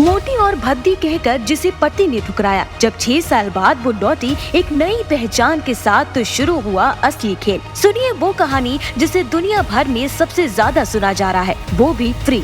मोटी और भद्दी कहकर जिसे पति ने ठुकराया। जब 6 साल बाद वो लौटी एक नई पहचान के साथ, तो शुरू हुआ असली खेल। सुनिए वो कहानी जिसे दुनिया भर में सबसे ज्यादा सुना जा रहा है, वो भी फ्री।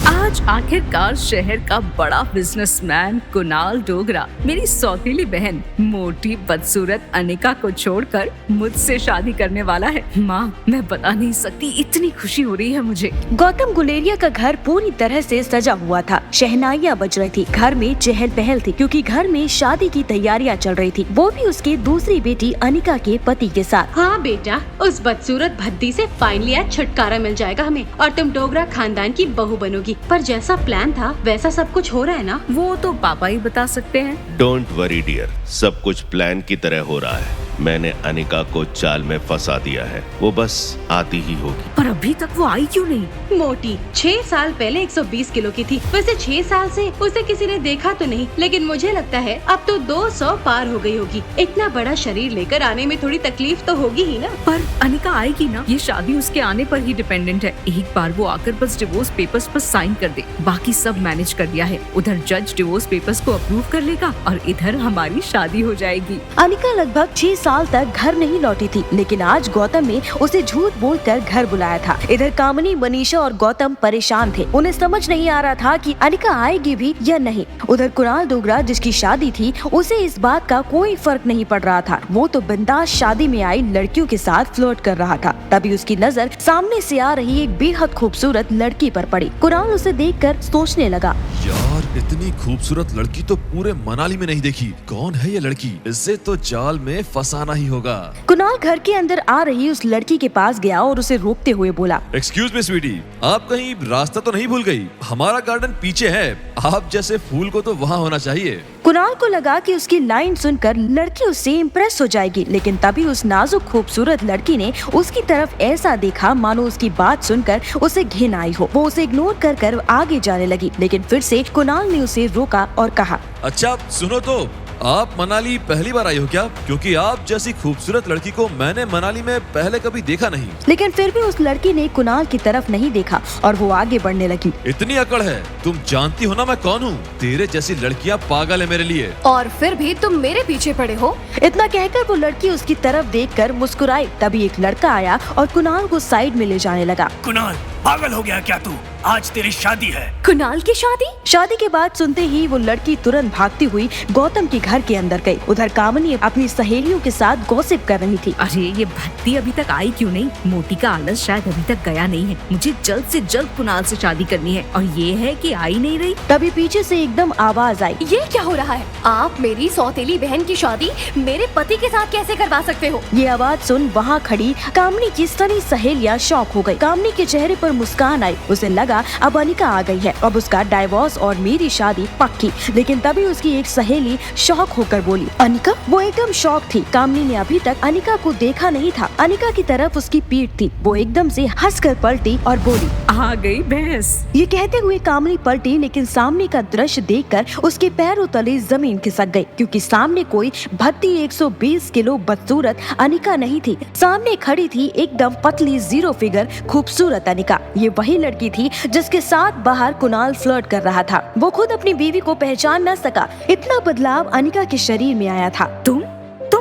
आज आखिरकार शहर का बड़ा बिजनेसमैन कुणाल डोगरा मेरी सौतेली बहन मोटी बदसूरत अनिका को छोड़कर मुझसे शादी करने वाला है। माँ, मैं बता नहीं सकती, इतनी खुशी हो रही है मुझे। गौतम गुलेरिया का घर पूरी तरह से सजा हुआ था। शहनाइयाँ बज रही थी, घर में चहल पहल थी क्योंकि घर में शादी की तैयारियाँ चल रही थी, वो भी उसकी दूसरी बेटी अनिका के पति के साथ। हाँ बेटा, उस बदसूरत भद्दी से फाइनली आज छुटकारा मिल जाएगा हमें और तुम डोगरा खानदान की बहू बनोगी। पर जैसा प्लान था वैसा सब कुछ हो रहा है ना? वो तो पापा ही बता सकते हैं। डोंट वरी डियर, सब कुछ प्लान की तरह हो रहा है। मैंने अनिका को चाल में फंसा दिया है, वो बस आती ही होगी। पर अभी तक वो आई क्यों नहीं? मोटी 6 साल पहले 120 किलो की थी। वैसे 6 साल से उसे किसी ने देखा तो नहीं, लेकिन मुझे लगता है अब तो 200 पार हो गई होगी। इतना बड़ा शरीर लेकर आने में थोड़ी तकलीफ तो होगी ही ना। पर अनिका आएगी ना? ये शादी उसके आने पर ही डिपेंडेंट है। एक बार वो आकर बस डिवोर्स पेपर्स पर साइन कर दे, बाकी सब मैनेज कर दिया है। उधर जज डिवोर्स पेपर्स को अप्रूव कर लेगा और इधर हमारी शादी हो जाएगी। अनिका लगभग 6 साल तक घर नहीं लौटी थी, लेकिन आज गौतम ने उसे झूठ बोलकर घर बुलाया था। इधर कामिनी, मनीषा और गौतम परेशान थे। उन्हें समझ नहीं आ रहा था कि अनिका आएगी भी या नहीं। उधर कुणाल डोगरा, जिसकी शादी थी, उसे इस बात का कोई फर्क नहीं पड़ रहा था। वो तो बिंदास शादी में आई लड़कियों के साथ फ्लर्ट कर रहा था। तभी उसकी नजर सामने से आ रही एक बेहद खूबसूरत लड़की पर पड़ी। कुणाल उसे देखकर सोचने लगा, यार इतनी खूबसूरत लड़की तो पूरे मनाली में नहीं देखी। कौन है ये लड़की? इसे तो जाल में फंसाना ही होगा। कुणाल घर के अंदर आ रही उस लड़की के पास गया और उसे रोकते हुए बोला, एक्सक्यूज मी स्वीटी, आप कहीं रास्ता तो नहीं भूल गई? हमारा गार्डन पीछे है, आप जैसे फूल को तो वहाँ होना चाहिए। कुणाल को लगा कि उसकी लाइन सुनकर लड़की उससे इम्प्रेस हो जाएगी, लेकिन तभी उस नाजुक खूबसूरत लड़की ने उसकी तरफ ऐसा देखा मानो उसकी बात सुनकर उसे घिन आई हो। वो उसे इग्नोर कर आगे जाने लगी, लेकिन फिर से कुणाल ने उसे रोका और कहा, अच्छा सुनो तो, आप मनाली पहली बार आई हो क्या? क्योंकि आप जैसी खूबसूरत लड़की को मैंने मनाली में पहले कभी देखा नहीं। लेकिन फिर भी उस लड़की ने कुणाल की तरफ नहीं देखा और वो आगे बढ़ने लगी। इतनी अकड़ है? तुम जानती हो ना मैं कौन हूँ? तेरे जैसी लड़कियाँ पागल है मेरे लिए। और फिर भी तुम मेरे पीछे पड़े हो? इतना कहकर वो लड़की उसकी तरफ देखकर मुस्कुराई। तभी एक लड़का आया और कुणाल को साइड में ले जाने लगा। कुणाल, पागल हो गया क्या तू? आज तेरी शादी है। कुणाल की शादी? शादी के बाद सुनते ही वो लड़की तुरंत भागती हुई गौतम के घर के अंदर गई। उधर कामिनी अपनी सहेलियों के साथ गॉसिप कर रही थी। अरे ये भक्ति अभी तक आई क्यों नहीं? मोटी का आलस शायद अभी तक गया नहीं है। मुझे जल्द से जल्द कुणाल से शादी करनी है और ये है कि आई नहीं रही। तभी पीछे से एकदम आवाज आई, ये क्या हो रहा है? आप मेरी सौतेली बहन की शादी मेरे पति के साथ कैसे करवा सकते हो? ये आवाज सुन वहाँ खड़ी कामिनी की सभी सहेलियाँ शॉक हो गयी। कामिनी के चेहरे पर मुस्कान आई। उसे लगा अब अनिका आ गई है, अब उसका डाइवोर्स और मेरी शादी पक्की। लेकिन तभी उसकी एक सहेली शॉक होकर बोली, अनिका? वो एकदम शॉक थी। कामिनी ने अभी तक अनिका को देखा नहीं था। अनिका की तरफ उसकी पीठ थी। वो एकदम से हंसकर पलटी और बोली, आ गई भैंस। ये कहते हुए कामिनी पलटी, लेकिन सामने का दृश्य देखकर उसके पैरों तले जमीन खिसक गई, क्योंकि सामने कोई भद्दी 120 किलो बदसूरत अनिका नहीं थी। सामने खड़ी थी एकदम पतली जीरो फिगर खूबसूरत अनिका। ये वही लड़की थी जिसके साथ बाहर कुणाल फ्लर्ट कर रहा था। वो खुद अपनी बीवी को पहचान न सका। इतना बदलाव अनिका के शरीर में आया था। तुम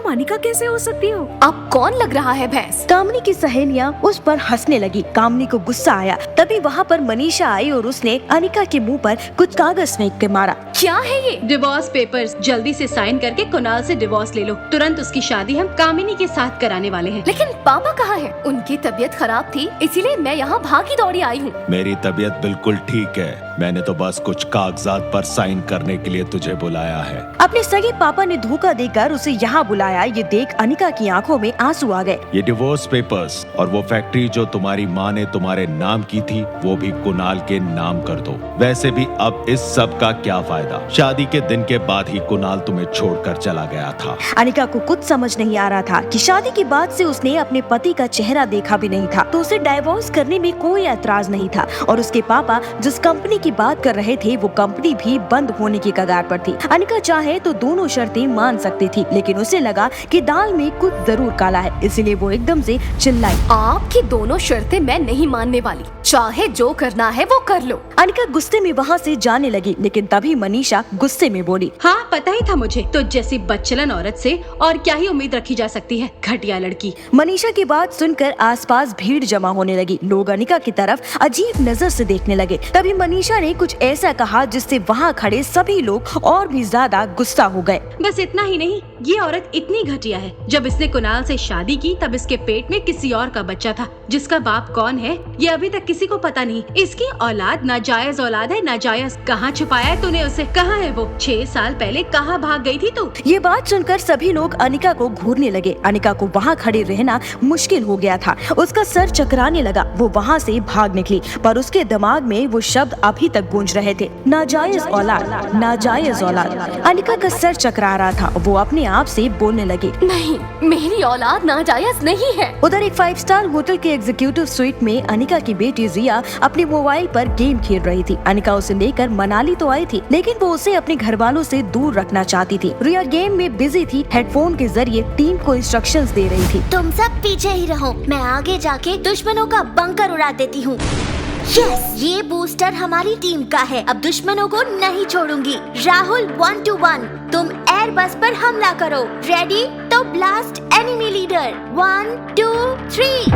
अनिका कैसे हो सकती हो? अब कौन लग रहा है भैंस? कामिनी की सहेलियां उस पर हंसने लगी। कामिनी को गुस्सा आया। तभी वहाँ पर मनीषा आई और उसने अनिका के मुंह पर कुछ कागज फेंक के मारा। क्या है ये? Divorce papers. जल्दी से साइन करके कुणाल से डिवोर्स ले लो। तुरंत उसकी शादी हम कामिनी के साथ कराने वाले हैं। लेकिन पापा कहाँ हैं? उनकी तबीयत खराब थी, इसीलिए मैं यहाँ भागी दौड़ी आई हूँ। मेरी तबीयत बिल्कुल ठीक है, मैंने तो बस कुछ कागजात पर साइन करने के लिए तुझे बुलाया है। अपने सगे पापा ने धोखा देकर उसे यहाँ बुलाया। ये देख अनिका की आंखों में आंसू आ गए। ये डिवोर्स पेपर्स और वो फैक्ट्री जो तुम्हारी माँ ने तुम्हारे नाम की थी, वो भी कुणाल के नाम कर दो। वैसे भी अब इस सब का क्या फायदा? जाएगा। शादी के दिन के बाद ही कुणाल तुम्हें छोड़कर चला गया था। अनिका को कुछ समझ नहीं आ रहा था कि शादी के बाद से उसने अपने पति का चेहरा देखा भी नहीं था, तो उसे डाइवोर्स करने में कोई ऐतराज नहीं था। और उसके पापा जिस कंपनी की बात कर रहे थे वो कंपनी भी बंद होने की कगार पर थी। अनिका चाहे तो दोनों शर्तें मान सकती थी, लेकिन उसे लगा कि दाल में कुछ जरूर काला है, इसलिए वो एकदम से चिल्लाई, आपकी दोनों शर्तें मैं नहीं मानने वाली, चाहे जो करना है वो कर लो। अनिका गुस्से में वहाँ से जाने लगी, लेकिन तभी मनीषा गुस्से में बोली, हाँ पता ही था मुझे, तो जैसी बदचलन औरत से और क्या ही उम्मीद रखी जा सकती है, घटिया लड़की। मनीषा की बात सुनकर आसपास भीड़ जमा होने लगी। लोग अनिका की तरफ अजीब नजर से देखने लगे। तभी मनीषा ने कुछ ऐसा कहा जिससे वहाँ खड़े सभी लोग और भी ज्यादा गुस्सा हो गए। बस इतना ही नहीं, ये औरत इतनी घटिया है। जब इसने कुणाल से शादी की तब इसके पेट में किसी और का बच्चा था, जिसका बाप कौन है ये अभी तक किसी को पता नहीं। इसकी औलाद नाजायज औलाद है, नाजायज। कहाँ छुपाया है तूने उसे? कहाँ है वो? 6 साल पहले कहाँ भाग गई थी तू? ये बात सुनकर सभी लोग अनिका को घूरने लगे। अनिका को वहाँ खड़े रहना मुश्किल हो गया था, उसका सर चकराने लगा। वो वहाँ से भाग निकली, पर उसके दिमाग में वो शब्द अभी तक गूंज रहे थे, नाजायज औलाद, नाजायज औलाद। अनिका का सर चकरा रहा था, वो अपने आप से बोलने लगी, नहीं, मेरी औलाद नाजायज नहीं है। उधर एक 5 स्टार होटल के एग्जीक्यूटिव स्वीट में अनिका की बेटी रिया अपने मोबाइल पर गेम खेल रही थी। अनिका उसे लेकर मनाली तो आई थी, लेकिन वो उसे अपने घर वालों से दूर रखना चाहती थी। रिया गेम में बिजी थी, हेडफोन के जरिए टीम को इंस्ट्रक्शंस दे रही थी। तुम सब पीछे ही रहो, मैं आगे जाके दुश्मनों का बंकर उड़ा देती हूँ। यस, ये बूस्टर हमारी टीम का है, अब दुश्मनों को नहीं छोड़ूंगी। राहुल 1 to 1, तुम एयर बस पर हमला करो। रेडी? तो blast enemy leader. 1 2 3।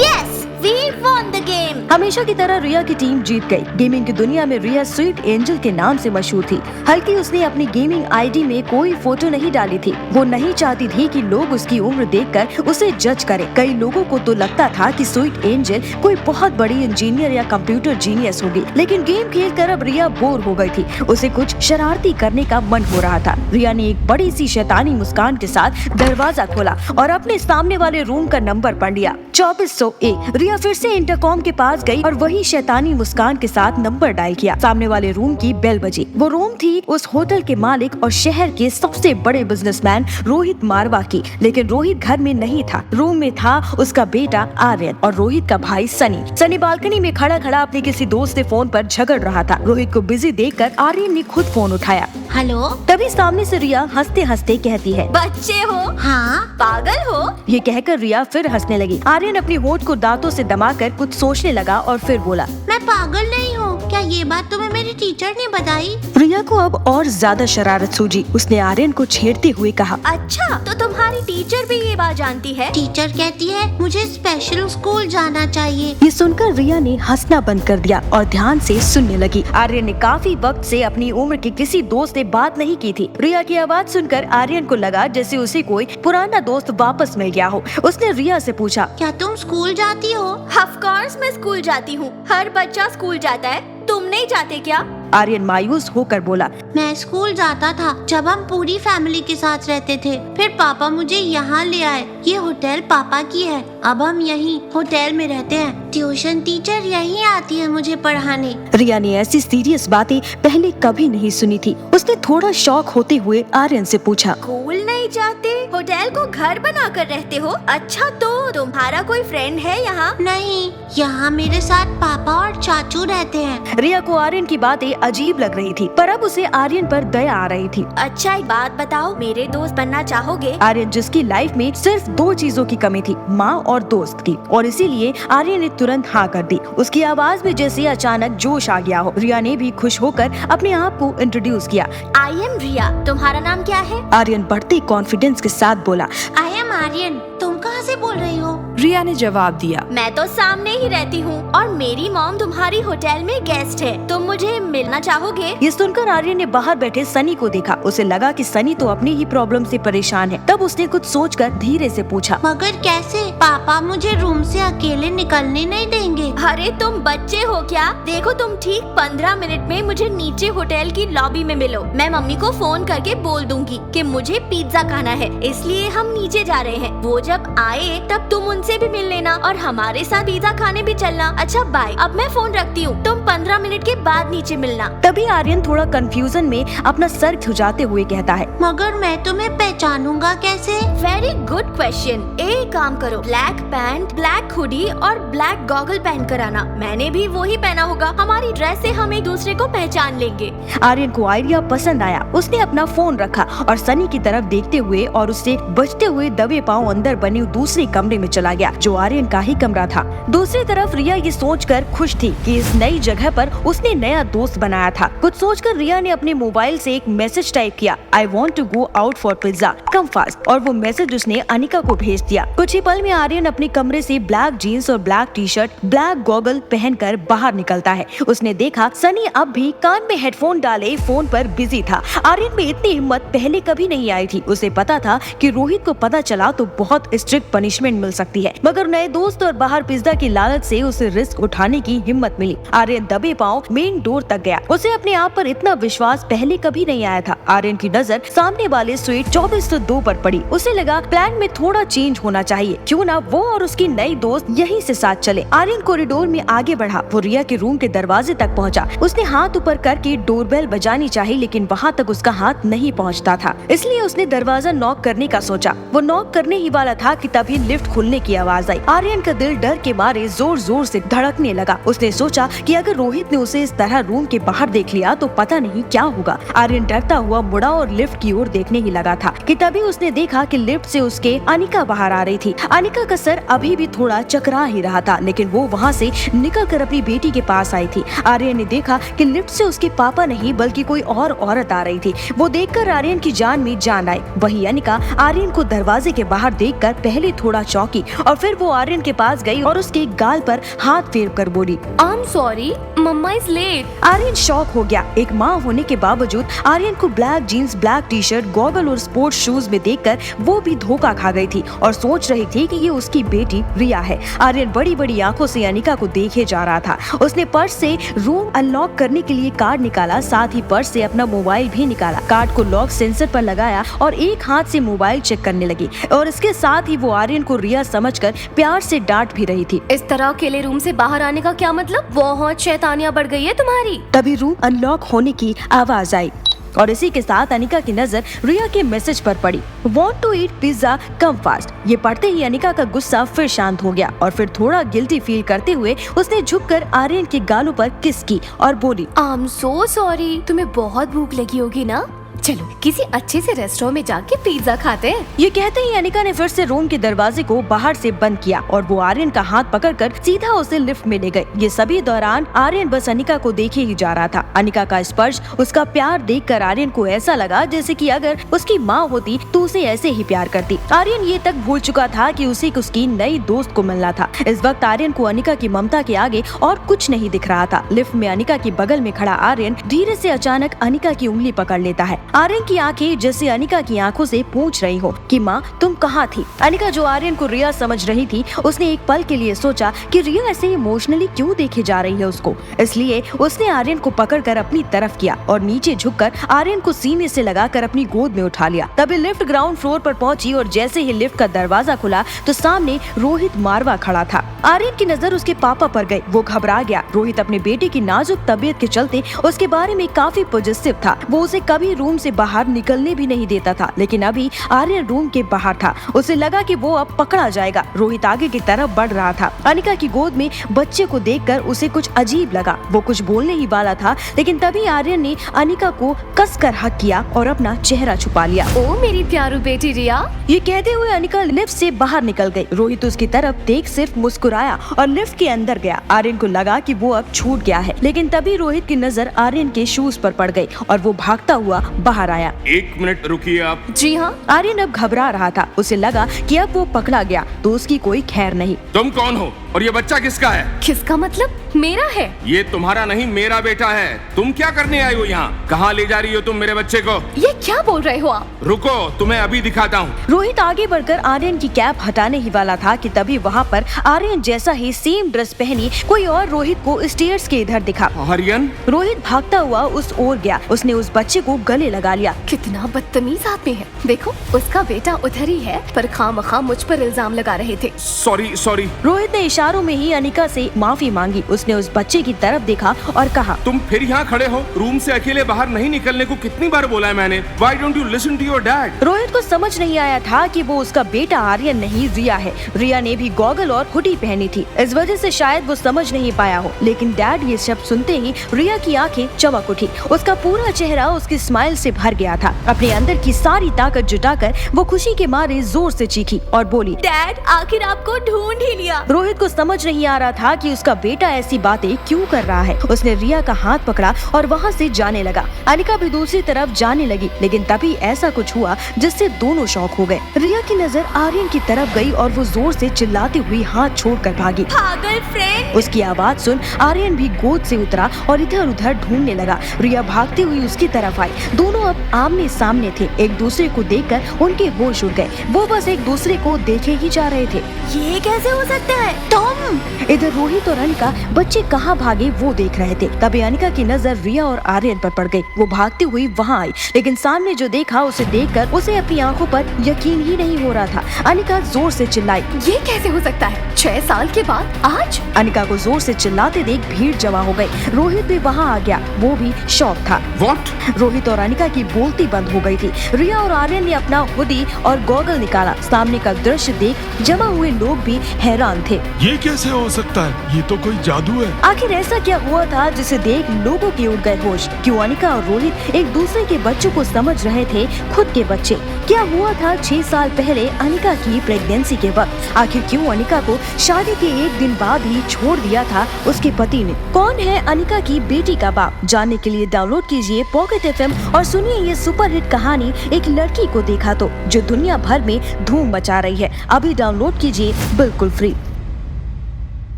Yes, we won the game. हमेशा की तरह रिया की टीम जीत गई। गेमिंग की दुनिया में रिया स्वीट एंजल के नाम से मशहूर थी। हालांकि उसने अपनी गेमिंग आईडी में कोई फोटो नहीं डाली थी। वो नहीं चाहती थी कि लोग उसकी उम्र देखकर उसे जज करें। कई लोगों को तो लगता था कि स्वीट एंजल कोई बहुत बड़ी इंजीनियर या कंप्यूटर जीनियस होगी, लेकिन गेम खेलकर अब रिया बोर हो गई थी। उसे कुछ शरारती करने का मन हो रहा था। रिया ने एक बड़ी सी शैतानी मुस्कान के साथ दरवाजा खोला और अपने सामने वाले रूम का नंबर पढ़ लिया, 2401। रिया फिर से इंटरकॉम के पास गई और वही शैतानी मुस्कान के साथ नंबर डायल किया। सामने वाले रूम की बेल बजी। वो रूम थी उस होटल के मालिक और शहर के सबसे बड़े बिजनेसमैन रोहित मारवा की, लेकिन रोहित घर में नहीं था। रूम में था उसका बेटा आर्यन और रोहित का भाई सनी। सनी बालकनी में खड़ा खड़ा अपने किसी दोस्त से फोन पर झगड़ रहा था। रोहित को बिजी देखकर आर्यन ने खुद फोन उठाया। हेलो। तभी सामने से रिया हंसते हंसते कहती है, बच्चे हो? हाँ। पागल हो? ये कहकर रिया फिर हंसने लगी। आर्यन अपनी होठ को दांतों से दबाकर कुछ सोचने लगा और फिर बोला, मैं पागल नहीं हूँ। क्या ये बात तुम्हें मेरी टीचर ने बताई? रिया को अब और ज्यादा शरारत सूझी। उसने आर्यन को छेड़ते हुए कहा, अच्छा, तो तुम्हारी टीचर भी ये बात जानती है? टीचर कहती है मुझे स्पेशल स्कूल जाना चाहिए। ये सुनकर रिया ने हंसना बंद कर दिया और ध्यान से सुनने लगी। आर्यन ने काफी वक्त से अपनी उम्र के किसी दोस्त से बात नहीं की थी। रिया की आवाज सुनकर आर्यन को लगा जैसे उसे कोई पुराना दोस्त वापस मिल गया हो। उसने रिया से पूछा, क्या तुम स्कूल जाती हो? ऑफ कोर्स मैं स्कूल जाती हूँ। हर बच्चा स्कूल जाता है, तुम नहीं जाते क्या? आर्यन मायूस होकर बोला, मैं स्कूल जाता था जब हम पूरी फैमिली के साथ रहते थे। फिर पापा मुझे यहाँ ले आए। ये होटल पापा की है, अब हम यहीं होटल में रहते हैं। ट्यूशन टीचर यहीं आती है मुझे पढ़ाने। रिया ने ऐसी सीरियस बातें पहले कभी नहीं सुनी थी। उसने थोड़ा शॉक होते हुए आर्यन से पूछा, स्कूल नहीं जाते, होटल को घर बना कर रहते हो? अच्छा, तो तुम्हारा कोई फ्रेंड है यहाँ? नहीं, यहाँ मेरे साथ पापा और चाचू रहते हैं। रिया को आर्यन की बातें अजीब लग रही थी, पर अब उसे आर्यन पर दया आ रही थी। अच्छा, एक बात बताओ, मेरे दोस्त बनना चाहोगे? आर्यन जिसकी लाइफ में सिर्फ 2 चीजों की कमी थी, माँ और दोस्त की, और इसीलिए आर्यन ने तुरंत हाँ कर दी। उसकी आवाज में जैसे अचानक जोश आ गया हो। रिया ने भी खुश होकर अपने आप को इंट्रोड्यूस किया। आई एम रिया। तुम्हारा नाम क्या है? आर्यन बढ़ते कॉन्फिडेंस के साथ बोला, आई एम आर्यन। तुम कहाँ से बोल रही हो? रिया ने जवाब दिया, मैं तो सामने ही रहती हूँ और मेरी मॉम तुम्हारी होटल में गेस्ट है। तुम मुझे मिलना चाहोगे? ये सुनकर आर्यन ने बाहर बैठे सनी को देखा। उसे लगा कि सनी तो अपनी ही प्रॉब्लम से परेशान है। तब उसने कुछ सोचकर धीरे से पूछा, मगर कैसे? पापा मुझे रूम से अकेले निकलने नहीं देंगे। अरे तुम बच्चे हो क्या? देखो, तुम ठीक 15 मिनट में मुझे नीचे होटल की लॉबी में मिलो। मैं मम्मी को फोन करके बोल दूंगी कि मुझे पिज्जा खाना है, इसलिए हम नीचे जा रहे हैं। वो जब आए तब तुम उनसे से भी मिल लेना और हमारे साथ पिज्जा खाने भी चलना। अच्छा बाय, अब मैं फोन रखती हूँ, तुम 15 मिनट के बाद नीचे मिलना। तभी आर्यन थोड़ा कंफ्यूजन में अपना सर खुजाते हुए कहता है, मगर मैं तुम्हें पहचानूंगा कैसे? Very good question. एक काम करो, ब्लैक पैंट, ब्लैक हुडी और ब्लैक गॉगल पहन कर आना। मैंने भी वही पहना होगा। हमारी ड्रेस से हम एक दूसरे को पहचान लेंगे। आर्यन को आइडिया पसंद आया। उसने अपना फोन रखा और सनी की तरफ देखते हुए और उससे बचते हुए दबे पांव अंदर बने दूसरे कमरे में चला गया, जो आर्यन का ही कमरा था। दूसरी तरफ रिया ये सोचकर खुश थी कि इस नई जगह पर उसने नया दोस्त बनाया था। कुछ सोचकर रिया ने अपने मोबाइल से एक मैसेज टाइप किया, I want to go out for pizza, come fast, और वो मैसेज उसने अनिका को भेज दिया। कुछ ही पल में आर्यन अपने कमरे से ब्लैक जीन्स और black T shirt, black goggle पहनकर बाहर निकलता है। उसने देखा सनी अब भी कान में हेडफोन डाले फोन पर बिजी था। आर्यन में इतनी हिम्मत पहले कभी नहीं आई थी। उसे पता था कि रोहित को पता चला तो बहुत स्ट्रिक्ट पनिशमेंट मिल सकती है, मगर नए दोस्त और बाहर पिज्जा की लालच से उसे रिस्क उठाने की हिम्मत मिली। आर्यन दबे पांव मेन डोर तक गया। उसे अपने आप पर इतना विश्वास पहले कभी नहीं आया था। आर्यन की नजर सामने वाले स्वीट 2402 पर पड़ी। उसे लगा प्लान में थोड़ा चेंज होना चाहिए, क्यों ना वो और उसकी नई दोस्त यहीं से साथ चले। आर्यन कॉरिडोर में आगे बढ़ा। वो रिया के रूम के दरवाजे तक पहुंचा। उसने हाथ ऊपर करके डोरबेल बजानी चाहिए, लेकिन वहाँ तक उसका हाथ नहीं पहुँचता था, इसलिए उसने दरवाजा नॉक करने का सोचा। वो नॉक करने ही वाला था कि तभी लिफ्ट खुलने की आवाज आई। आर्यन का दिल डर के मारे जोर जोर से धड़कने लगा। उसने सोचा कि अगर रोहित ने उसे इस तरह रूम के बाहर देख लिया तो पता नहीं क्या होगा। आर्यन डरता हुआ मुड़ा और लिफ्ट की ओर देखने ही लगा था कि तभी उसने देखा कि लिफ्ट से उसके अनिका बाहर आ रही थी। अनिका का सर अभी भी थोड़ा चकरा ही रहा था, लेकिन वो वहाँ से निकलकर अपनी बेटी के पास आई थी। आर्यन ने देखा कि लिफ्ट से उसके पापा नहीं बल्कि कोई और औरत आ रही थी। वो देखकर आर्यन की जान में जान आई। वही अनिका आर्यन को दरवाजे के बाहर देखकर पहले थोड़ा चौंकी और फिर वो आर्यन के पास गई और उसके गाल पर हाथ फेर कर बोली, I am sorry, mamma is late. Aryan shock हो गया। एक माँ होने के बावजूद आर्यन को black jeans, black T shirt, goggle और स्पोर्ट्स शूज में देखकर वो भी धोखा खा गई थी और सोच रही थी कि ये उसकी बेटी रिया है। आर्यन बड़ी बड़ी आंखों से अनिका को देखे जा रहा था। उसने पर्स से रूम अनलॉक करने के लिए कार्ड निकाला, साथ ही पर्स से अपना मोबाइल भी निकाला। कार्ड को लॉक सेंसर पर लगाया और एक हाथ से मोबाइल चेक करने लगी और इसके साथ ही वो आर्यन को रिया समझकर प्यार से डांट भी रही थी। इस तरह अकेले रूम से बाहर आने का क्या मतलब? बहुत शैतानियां बढ़ गई है तुम्हारी। तभी रूम अनलॉक होने की आवाज आई और इसी के साथ अनिका की नजर रिया के मैसेज पर पड़ी, want to eat pizza, come fast. ये पढ़ते ही अनिका का गुस्सा फिर शांत हो गया और फिर थोड़ा गिल्टी फील करते हुए उसने झुककर आर्यन के गालों पर किस की और बोली, आई एम सो सॉरी। तुम्हें बहुत भूख लगी होगी ना? चलो किसी अच्छे से रेस्टोरेंट में जाके पिज्जा खाते हैं। ये कहते ही अनिका ने फिर से रूम के दरवाजे को बाहर से बंद किया और वो आर्यन का हाथ पकड़कर सीधा उसे लिफ्ट में ले गए। ये सभी दौरान आर्यन बस अनिका को देखे ही जा रहा था। अनिका का स्पर्श, उसका प्यार देखकर आर्यन को ऐसा लगा जैसे कि अगर उसकी माँ होती तो उसे ऐसे ही प्यार करती। आर्यन ये तक भूल चुका था कि उसे उसकी नई दोस्त को मिलना था। इस वक्त आर्यन को अनिका की ममता के आगे और कुछ नहीं दिख रहा था। लिफ्ट में अनिका के बगल में खड़ा आर्यन धीरे से अचानक अनिका की उंगली पकड़ लेता है। आर्यन की आंखें जैसे अनिका की आंखों से पूछ रही हो कि माँ तुम कहाँ थी। अनिका जो आर्यन को रिया समझ रही थी, उसने एक पल के लिए सोचा कि रिया ऐसे इमोशनली क्यों देखे जा रही है उसको, इसलिए उसने आर्यन को पकड़कर अपनी तरफ किया और नीचे झुककर आर्यन को सीने से लगाकर अपनी गोद में उठा लिया। तभी लिफ्ट ग्राउंड फ्लोर पर पहुंची और जैसे ही लिफ्ट का दरवाजा खुला तो सामने रोहित मारवा खड़ा था। आर्यन की नजर उसके पापा पर गई। वो घबरा गया। रोहित अपने बेटे की नाजुक तबीयत के चलते उसके बारे में काफी पॉजिटिव था। वो उसे कभी रूम से बाहर निकलने भी नहीं देता था, लेकिन अभी आर्यन रूम के बाहर था। उसे लगा कि वो अब पकड़ा जाएगा। रोहित आगे की तरफ बढ़ रहा था। अनिका की गोद में बच्चे को देखकर उसे कुछ अजीब लगा। वो कुछ बोलने ही वाला था, लेकिन तभी आर्यन ने अनिका को कसकर हक किया और अपना चेहरा छुपा लिया। ओ मेरी प्यारू बेटी रिया। ये कहते हुए अनिका लिफ्ट से बाहर निकल गई। रोहित उसकी तरफ देख सिर्फ मुस्कुराया और लिफ्ट के अंदर गया। आर्यन को लगा कि वो अब छूट गया है, लेकिन तभी रोहित की नजर आर्यन के शूज पर पड़ गई और वो भागता हुआ बाहर आया। एक मिनट रुकिए आप। जी हाँ। आर्यन अब घबरा रहा था। उसे लगा कि अब वो पकड़ा गया तो उसकी कोई खैर नहीं। तुम कौन हो और ये बच्चा किसका है? किसका मतलब? मेरा है। ये तुम्हारा नहीं, मेरा बेटा है। तुम क्या करने आई हो यहाँ? कहाँ ले जा रही हो तुम मेरे बच्चे को? ये क्या बोल रहे हो आप? रुको, तुम्हें अभी दिखाता हूँ। रोहित आगे बढ़कर आर्यन की कैप हटाने ही वाला था कि तभी वहाँ पर आर्यन जैसा ही सेम ड्रेस पहनी कोई और रोहित को स्टेयर्स के इधर दिखा। आर्यन? रोहित भागता हुआ उस ओर गया। उसने उस बच्चे को गले लगा लिया। कितना बदतमीज आदमी है। देखो, उसका बेटा उधर ही है, पर खामखा मुझ पर इल्जाम लगा रहे थे। सॉरी। रोहित ने इशारों में ही अनिका से माफी मांगी। उसने उस बच्चे की तरफ देखा और कहा, तुम फिर यहाँ खड़े हो? रूम से अकेले बाहर नहीं निकलने को कितनी बार बोला है मैंने? Why don't you listen to your dad? Rohit को समझ नहीं आया था कि वो उसका बेटा आर्यन नहीं, रिया है। रिया ने भी गॉगल और हुडी पहनी थी, इस वजह से शायद वो समझ नहीं पाया हो। लेकिन डैड ये शब्द सुनते ही रिया की आंखें चमक उठी। उसका पूरा चेहरा उसकी स्माइल से भर गया था। अपने अंदर की सारी ताकत जुटाकर वो खुशी के मारे जोर से चीखी और बोली, डैड, आखिर आपको ढूंढ ही लिया। रोहित को समझ नहीं आ रहा था कि उसका बेटा ऐसी बातें क्यों कर रहा है। उसने रिया का हाथ पकड़ा और वहाँ से जाने लगा। अनिका भी दूसरी तरफ जाने लगी, लेकिन तभी ऐसा कुछ हुआ जिससे दोनों शॉक हो गए। रिया की नजर आर्यन की तरफ गई और वो जोर से चिल्लाती हुई हाथ छोड़कर भागी। पागल फ्रेंड! उसकी आवाज सुन आर्यन भी गोद से उतरा और इधर उधर ढूंढने लगा। रिया भागती हुई उसकी तरफ आई। दोनों अब आमने सामने थे। एक दूसरे को देखकर उनके होश उड़ गए। वो बस एक दूसरे को देखे ही जा रहे थे। ये कैसे हो सकता है? तुम! इधर रोहित और अनिका बच्चे कहाँ भागे वो देख रहे थे। तभी अनिका की नजर रिया और आर्यन पर पड़ गई। वो भागती हुई वहाँ आई, लेकिन सामने जो देखा उसे देखकर उसे अपनी आंखों पर यकीन ही नहीं हो रहा था। अनिका जोर से चिल्लाई, ये कैसे हो सकता है? 6 साल के बाद आज? अनिका को जोर से चिल्लाते देख भीड़ जमा हो गई। रोहित भी वहाँ आ गया। वो भी शॉक था। What? रोहित और अनिका की बोलती बंद हो गई थी। रिया और आर्यन ने अपना हुडी और गॉगल निकाला। सामने का दृश्य देख जमा हुए लोग भी हैरान थे। ये कैसे हो सकता है? ये तो कोई जादू है। आखिर ऐसा क्या हुआ था जिसे देख लोगों के उड़ गए होश? क्यों अनिका और रोहित एक दूसरे के बच्चों को समझ रहे थे खुद के बच्चे? क्या हुआ था 6 साल पहले अनिका की प्रेगनेंसी के वक्त? आखिर क्यों अनिका को शादी के 1 दिन बाद ही छोड़ दिया था उसके पति ने? कौन है अनिका की बेटी का बाप? जानने के लिए डाउनलोड कीजिए पॉकेट FM और सुनिए ये सुपरहिट कहानी एक लड़की को देखा तो, जो दुनिया भर में धूम मचा रही है। अभी डाउनलोड कीजिए बिल्कुल फ्री।